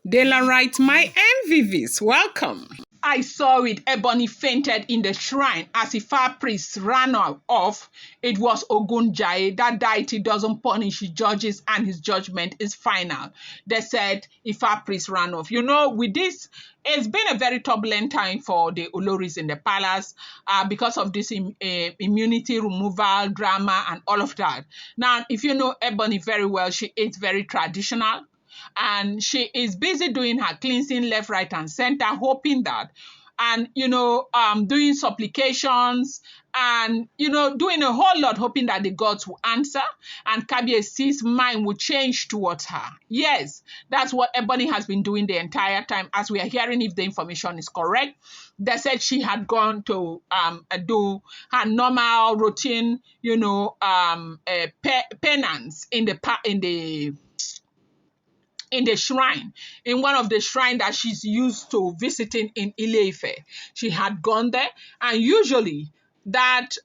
Daylight, my MVVs, welcome. I saw it. Ebony fainted in the shrine as Ifa Priest ran off. It was Ogunjaye. That deity doesn't punish, he judges, and his judgment is final. They said Ifa Priest ran off. You know, with this, it's been a very turbulent time for the Oloris in the palace because of this immunity removal drama and all of that. Now, if you know Ebony very well, she is very traditional. And she is busy doing her cleansing left, right, and center, hoping that, and doing supplications and doing a whole lot, hoping that the gods will answer and Kabiesi's mind will change towards her. Yes, that's what Ebony has been doing the entire time, as we are hearing, if the information is correct. They said she had gone to do her normal routine, penance in the shrine, in one of the shrines that she's used to visiting in Ile-Ife. She had gone there, and usually that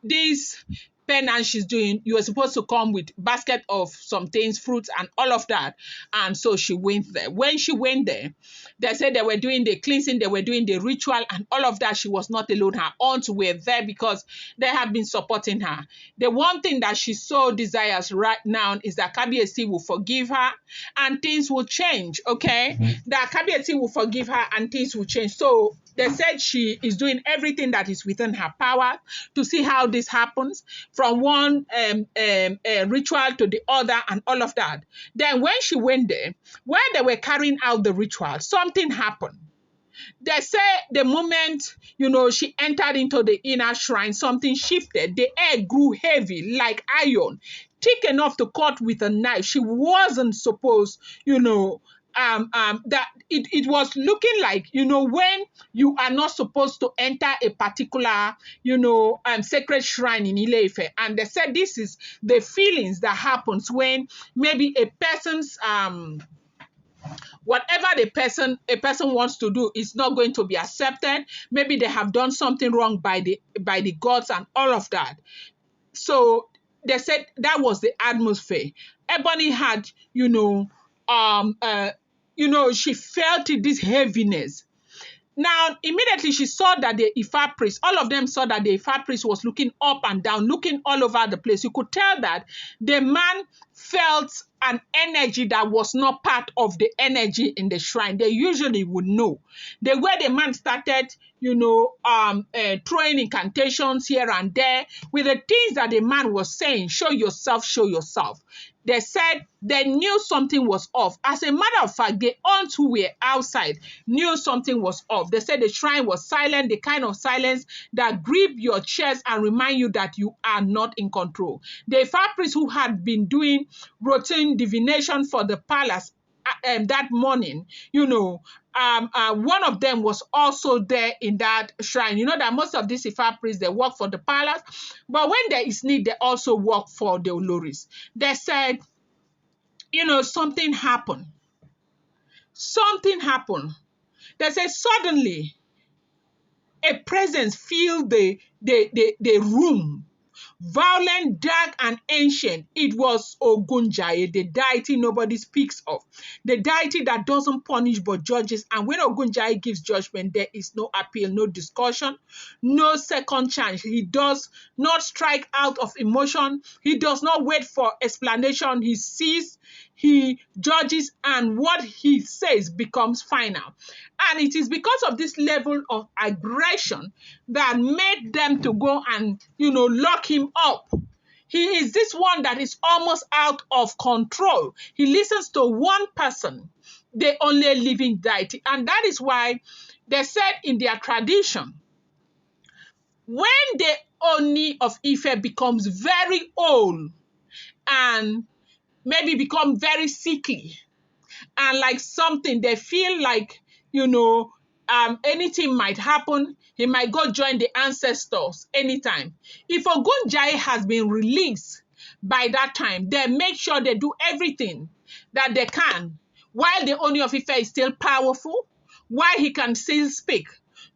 this penance she's doing, you were supposed to come with basket of some things, fruits and all of that. And so she went there. When she went there, they said they were doing the cleansing, they were doing the ritual and all of that. She was not alone. Her aunts were there because they have been supporting her. The one thing that she so desires right now is that Kabiesi will forgive her and things will change, okay? That Kabiesi will forgive her and things will change. So they said she is doing everything that is within her power to see how this happens, from one ritual to the other and all of that. Then when she went there, when they were carrying out the ritual, something happened. They say the moment, she entered into the inner shrine, something shifted. The air grew heavy like iron, thick enough to cut with a knife. She wasn't supposed, that it was looking like, when you are not supposed to enter a particular, sacred shrine in Ile-Ife. And they said this is the feelings that happens when maybe a person's, whatever a person wants to do is not going to be accepted. Maybe they have done something wrong by the gods and all of that. So they said that was the atmosphere. Ebony had, she felt this heaviness. Now, immediately she saw that the Ifa priest, all of them saw that the Ifa priest was looking up and down, looking all over the place. You could tell that the man felt an energy that was not part of the energy in the shrine. They usually would know. The way the man started, throwing incantations here and there with the things that the man was saying, show yourself, show yourself. They said they knew something was off. As a matter of fact, the aunts who were outside knew something was off. They said the shrine was silent, the kind of silence that grip your chest and remind you that you are not in control. The Ifa priest who had been doing routine divination for the palace that morning, one of them was also there in that shrine. You know that most of these Ifa priests, they work for the palace, but when there is need, they also work for the Oloris. They said, something happened. Something happened. They said suddenly a presence filled the room. Violent, dark, and ancient. It was Ogunjaye, the deity nobody speaks of. The deity that doesn't punish but judges. And when Ogunjaye gives judgment, there is no appeal, no discussion, no second chance. He does not strike out of emotion. He does not wait for explanation. He sees, he judges, and what he says becomes final. And it is because of this level of aggression that made them to go and, lock him up. He is this one that is almost out of control. He listens to one person, the only living deity. And that is why they said in their tradition, when the Ooni of Ife becomes very old and maybe become very sickly, and like something, they feel like, anything might happen. He might go join the ancestors anytime. If Ogunjaye has been released by that time, they make sure they do everything that they can while the Ooni of Ife is still powerful, while he can still speak,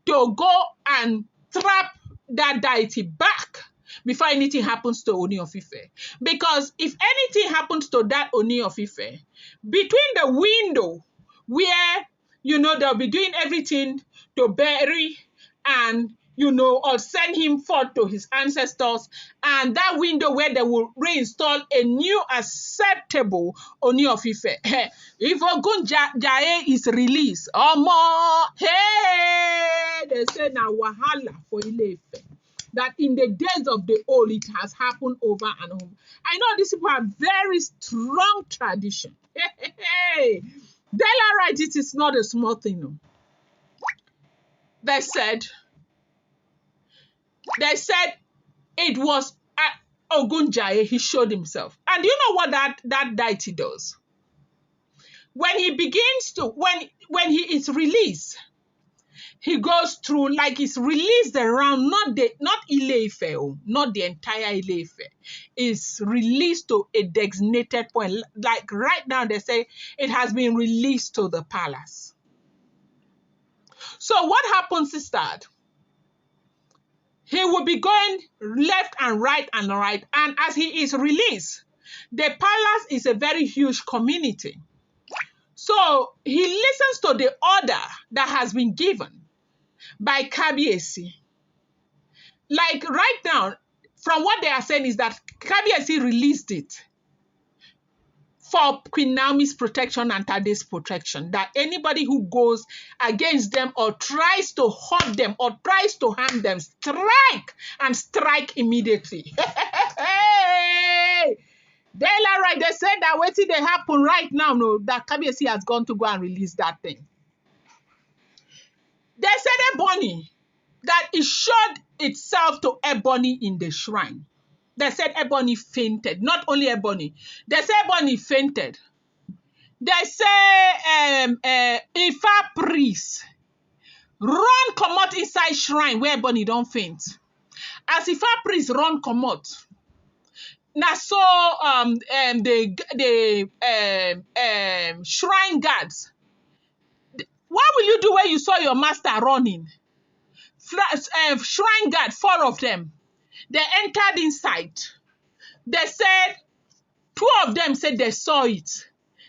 to go and trap that deity back before anything happens to Ooni of Ife. Because if anything happens to that Ooni of Ife, between the window where, they'll be doing everything to bury and, or send him forth to his ancestors, and that window where they will reinstall a new acceptable Ooni of Ife. If Ogunjaye is released, hey, they say na wahala for Ile-Ife. That in the days of the old, it has happened over and over. I know these people have very strong tradition. Hey, Della right, it is not a small thing. No. They said it was Ogunjaye, he showed himself. And you know what that deity does? When he begins to, when he is released, he goes through, like he's released around, not Ile-Ife, not the entire Ile-Ife. It's released to a designated point. Like right now, they say it has been released to the palace. So what happens is that he will be going left and right. And as he is released, the palace is a very huge community. So he listens to the order that has been given by Kabiyesi. Like right now, from what they are saying is that Kabiyesi released it for Queen Naomi's protection and Tade's protection. That anybody who goes against them or tries to hurt them or tries to harm them, strike immediately. Hey! They right. They said that waiting they happen right now. No, that Kabiyesi has gone to go and release that thing. They said Ebony, that it showed itself to Ebony in the shrine. They said Ebony fainted. Not only Ebony. They said Ebony fainted. They say Ifa Priest Ran comot inside shrine where Ebony don't faint. As Ifa Priest run comot, now so the shrine guards, what will you do when you saw your master running? Shrine guard, 4 of them, they entered inside. They said 2 of them said they saw it.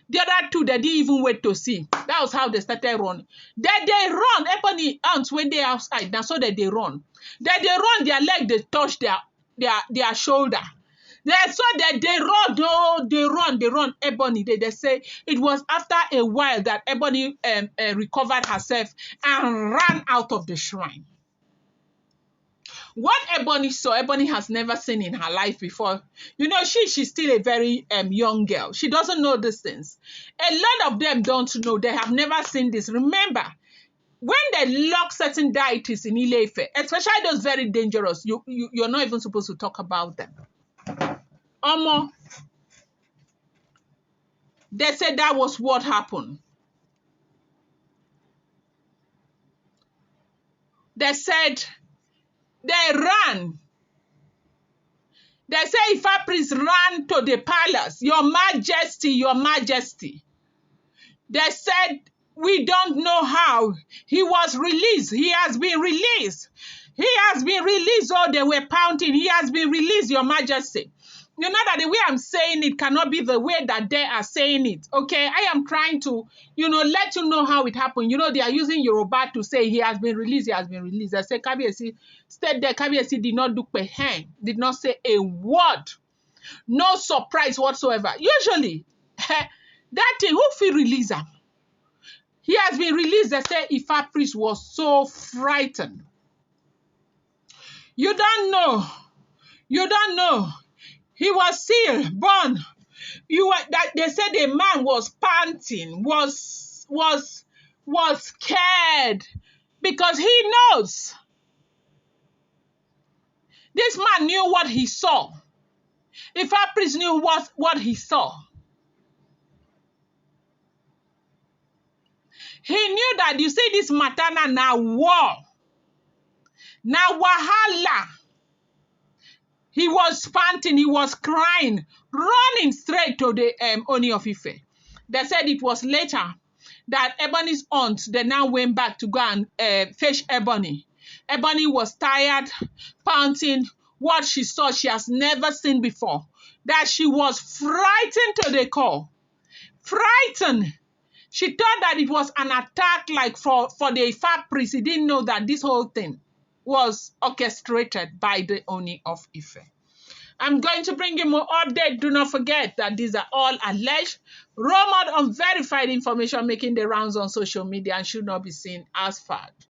The other 2, they didn't even wait to see. That was how they started running. Then they run. Ebony ants when they outside. Now so that they run. Then they run, their leg, they touch their shoulder. They saw that they run, they run. Ebony, they say it was after a while that Ebony recovered herself and ran out of the shrine. What Ebony saw, Ebony has never seen in her life before. She's still a very young girl. She doesn't know these things. A lot of them don't know. They have never seen this. Remember, when they lock certain deities in Ile-Ife, especially those very dangerous, you're not even supposed to talk about them. They said that was what happened. They said they ran. They say Ifa Priest ran to the palace. Your Majesty, Your Majesty. They said, we don't know how. He was released. He has been released. He has been released. Oh, they were pounding. He has been released, Your Majesty. You know that the way I'm saying it cannot be the way that they are saying it. Okay, I am trying to, let you know how it happened. They are using Yoruba to say he has been released, he has been released. I say Kabiyesi stayed there. Kabiyesi did not do pehen, did not say a word. No surprise whatsoever. Usually, that thing, who feel release him? He has been released. They say Ifa Priest was so frightened. You don't know. You don't know. He was still born. They said the man was panting, was scared because he knows. This man knew what he saw. Ifa Priest knew what he saw. He knew that, you see, this matana na war, na wahala. He was panting, he was crying, running straight to the Ooni of Ife. They said it was later that Ebony's aunt, they now went back to go and fetch Ebony. Ebony was tired, panting, what she saw she has never seen before, that she was frightened to the core. Frightened. She thought that it was an attack like for the Ifa priest. He didn't know that this whole thing was orchestrated by the Ooni of Ife. I'm going to bring you more update. Do not forget that these are all alleged, rumored, unverified information making the rounds on social media and should not be seen as fact.